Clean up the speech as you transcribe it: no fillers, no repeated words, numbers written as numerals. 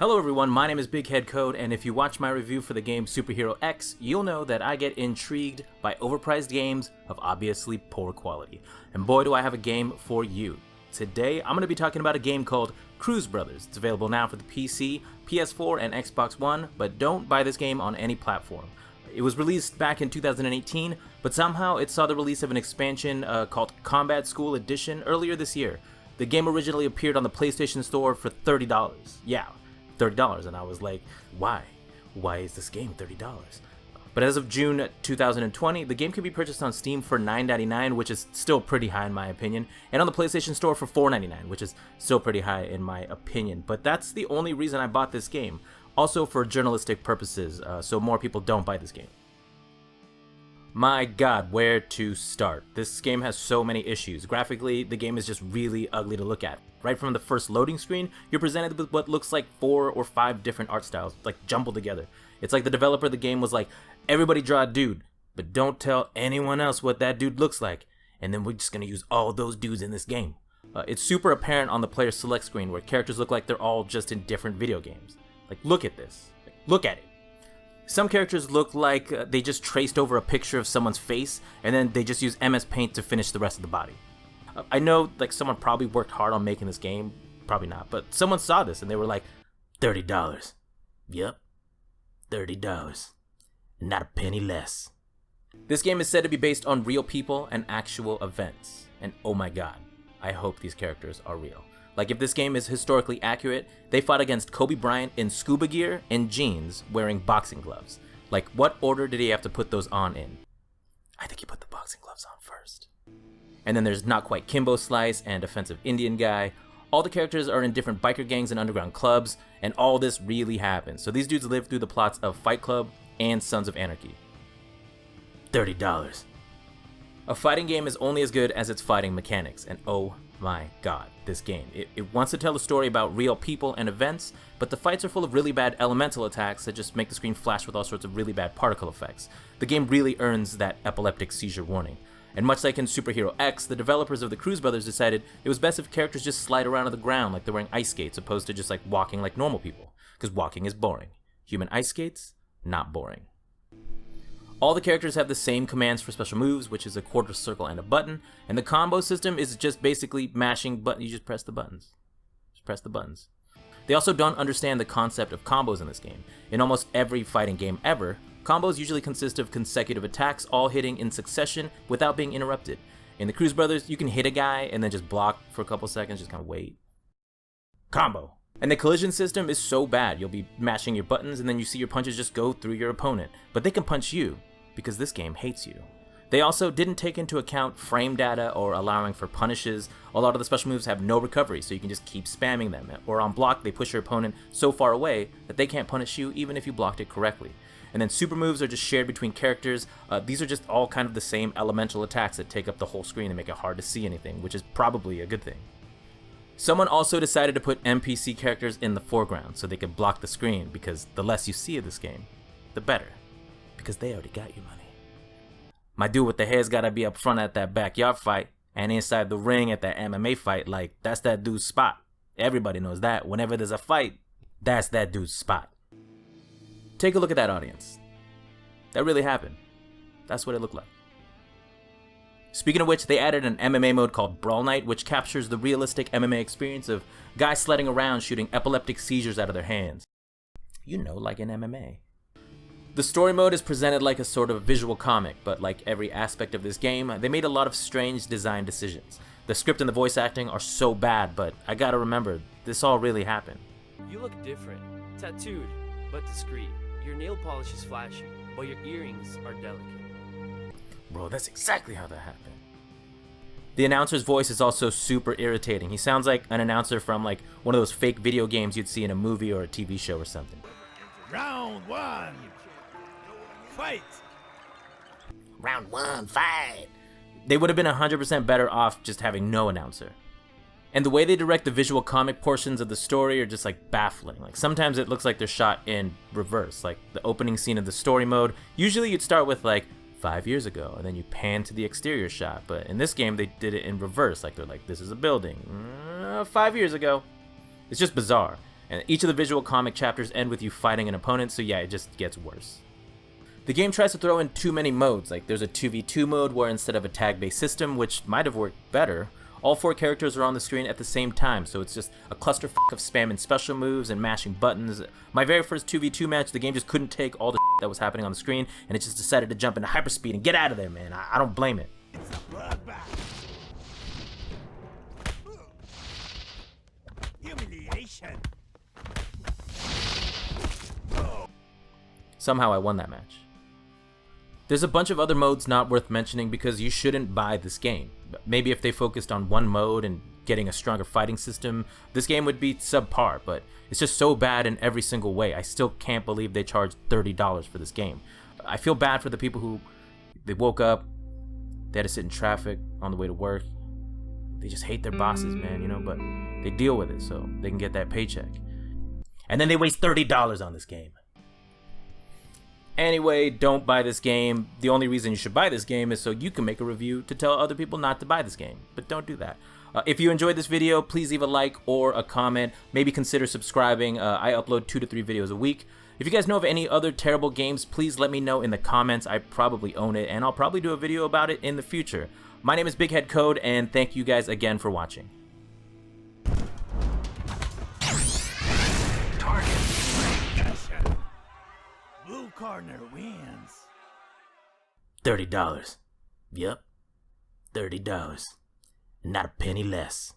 Hello everyone, my name is Big Head Code, and if you watch my review for the game Superhero X, you'll know that I get intrigued by overpriced games of obviously poor quality. And boy do I have a game for you. Today, I'm going to be talking about a game called Cruz Brothers. It's available now for the PC, PS4, and Xbox One, but don't buy this game on any platform. It was released back in 2018, but somehow it saw the release of an expansion called Combat School Edition earlier this year. The game originally appeared on the PlayStation Store for $30. Yeah, $30, and I was like, why? Why is this game $30? But as of June 2020, the game can be purchased on Steam for $9.99, which is still pretty high in my opinion, and on the PlayStation Store for $4.99, which is still pretty high in my opinion. But that's the only reason I bought this game. Also for journalistic purposes, so more people don't buy this game. My god, where to start? This game has so many issues. Graphically, the game is just really ugly to look at. Right from the first loading screen, you're presented with what looks like 4 or 5 different art styles, like jumbled together. It's like the developer of the game was like, everybody draw a dude, but don't tell anyone else what that dude looks like, and then we're just gonna use all those dudes in this game. It's super apparent on the player select screen where characters look like they're all just in different video games. Like, look at this. Look at it. Some characters look like they just traced over a picture of someone's face, and then they just use MS Paint to finish the rest of the body. I know, like, someone probably worked hard on making this game. Probably not, but someone saw this and they were like, $30. Yep, $30. Not a penny less. This game is said to be based on real people and actual events. And oh my god, I hope these characters are real. Like, if this game is historically accurate, they fought against Kobe Bryant in scuba gear and jeans wearing boxing gloves. Like, what order did he have to put those on in? I think he put the boxing gloves on first. And then there's Not Quite Kimbo Slice and Offensive Indian Guy. All the characters are in different biker gangs and underground clubs, and all this really happened. So these dudes live through the plots of Fight Club and Sons of Anarchy. $30. A fighting game is only as good as its fighting mechanics, and oh my god, this game. It wants to tell a story about real people and events, but the fights are full of really bad elemental attacks that just make the screen flash with all sorts of really bad particle effects. The game really earns that epileptic seizure warning. And much like in Superhero X, the developers of the Cruz Brothers decided it was best if characters just slide around on the ground like they're wearing ice skates, opposed to just like walking like normal people, because walking is boring. Human ice skates, not boring. All the characters have the same commands for special moves, which is a quarter circle and a button, and the combo system is just basically mashing buttons. You just press the buttons. Just press the buttons. They also don't understand the concept of combos in this game. In almost every fighting game ever, combos usually consist of consecutive attacks all hitting in succession without being interrupted. In the Cruz Brothers, you can hit a guy and then just block for a couple seconds, just kind of wait. Combo. And the collision system is so bad, you'll be mashing your buttons and then you see your punches just go through your opponent. But they can punch you, because this game hates you. They also didn't take into account frame data or allowing for punishes. A lot of the special moves have no recovery, so you can just keep spamming them. Or on block, they push your opponent so far away that they can't punish you even if you blocked it correctly. And then super moves are just shared between characters. These are just all kind of the same elemental attacks that take up the whole screen and make it hard to see anything, which is probably a good thing. Someone also decided to put NPC characters in the foreground so they could block the screen, because the less you see of this game, the better. Because they already got your money. My dude with the hair's gotta be up front at that backyard fight, and inside the ring at that MMA fight. Like, that's that dude's spot. Everybody knows that. Whenever there's a fight, that's that dude's spot. Take a look at that audience. That really happened. That's what it looked like. Speaking of which, they added an MMA mode called Brawl Night, which captures the realistic MMA experience of guys sledding around shooting epileptic seizures out of their hands. You know, like in MMA. The story mode is presented like a sort of visual comic, but like every aspect of this game, they made a lot of strange design decisions. The script and the voice acting are so bad, but I gotta remember, this all really happened. You look different, tattooed, but discreet. Your nail polish is flashy, but your earrings are delicate. Bro, that's exactly how that happened. The announcer's voice is also super irritating. He sounds like an announcer from like one of those fake video games you'd see in a movie or a TV show or something. Round 1. Fight! Round 1, fight! They would have been 100% better off just having no announcer. And the way they direct the visual comic portions of the story are just like baffling. Like, sometimes it looks like they're shot in reverse. Like the opening scene of the story mode, usually you'd start with like 5 years ago, and then you pan to the exterior shot. But in this game, they did it in reverse. Like, they're like, this is a building 5 years ago. It's just bizarre. And each of the visual comic chapters end with you fighting an opponent, so yeah, it just gets worse. The game tries to throw in too many modes, like there's a 2v2 mode where instead of a tag-based system, which might have worked better, all 4 characters are on the screen at the same time, so it's just a clusterfuck of spamming special moves and mashing buttons. My very first 2v2 match, the game just couldn't take all the that was happening on the screen, and it just decided to jump into hyperspeed and get out of there, man. I don't blame it. It's a bloodbath. Humiliation. Somehow I won that match. There's a bunch of other modes not worth mentioning because you shouldn't buy this game. Maybe if they focused on one mode and getting a stronger fighting system, this game would be subpar, but it's just so bad in every single way. I still can't believe they charged $30 for this game. I feel bad for the people who, they woke up, they had to sit in traffic on the way to work. They just hate their bosses, man, you know, but they deal with it so they can get that paycheck. And then they waste $30 on this game. Anyway, don't buy this game. The only reason you should buy this game is so you can make a review to tell other people not to buy this game. But don't do that. If you enjoyed this video, please leave a like or a comment. Maybe consider subscribing. I upload 2 to 3 videos a week. If you guys know of any other terrible games, please let me know in the comments. I probably own it, and I'll probably do a video about it in the future. My name is Big Head Code, and thank you guys again for watching. Blue corner wins. $30. Yep. $30. Not a penny less.